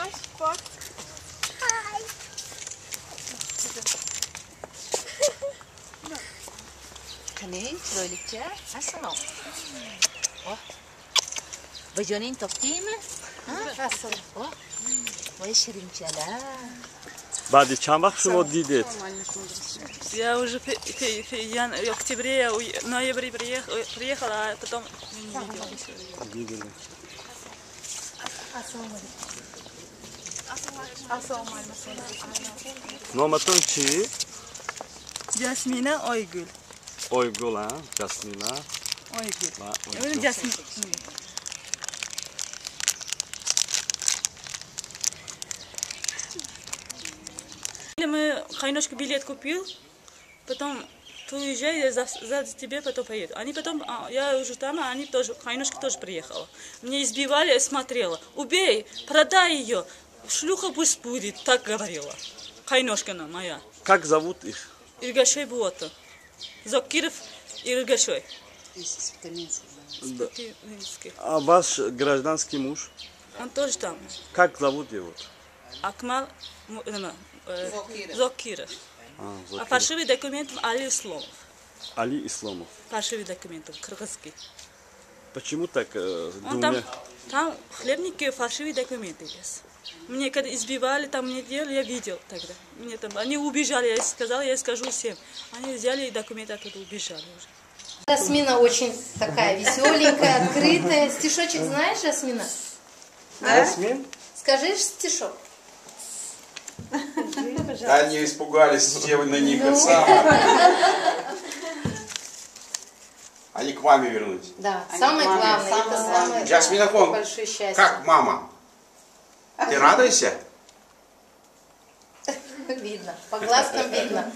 Das Box. Hi. Kani, chiroylikcha. Assalom. Oh. Bajoning topdingmi? Ha, assalom. Oh. Voy shirinchalar. بعد چند وقت شما دیدید؟ Я уже в октябре, в ноябре приехала, а потом не видела. Nomatın çiğ? Jasmina Oygül. Oygul ha, Jasmina. Oygül. Oygul. Evet, Jasmina. Мы Хайношка билет купил, потом ты уезжай, я за тебе потом поеду. Они потом, я уже там, а они тоже, Хайношка тоже приехала. Мне избивали, я смотрела. Убей, продай ее, шлюха пусть будет, так говорила. Хайношкина моя. Как зовут их? Иргашой Буота. Зокиров Иргашой. Да. А ваш гражданский муж? Он тоже там. Как зовут его? Акмал Зокиров. А фальшивый документ Али Исломов. Али Исламов. Фальшивый документ, кыргызский. Почему так Он там хлебники фальшивые документы есть. Мне когда избивали, там мне делали, я видел тогда. Мне там, они убежали, я сказала, я скажу всем. Они взяли документы, оттуда убежали уже. Жасмина очень такая веселенькая, открытая. Стишочек знаешь, Жасмина? Жасмин? Скажи стишок. Они испугались, все на них это самое. Они к маме вернулись. Да, самое главное, это самое Жасминахон, большое счастье. как мама? Ты радуешься? Видно, по глазкам видно.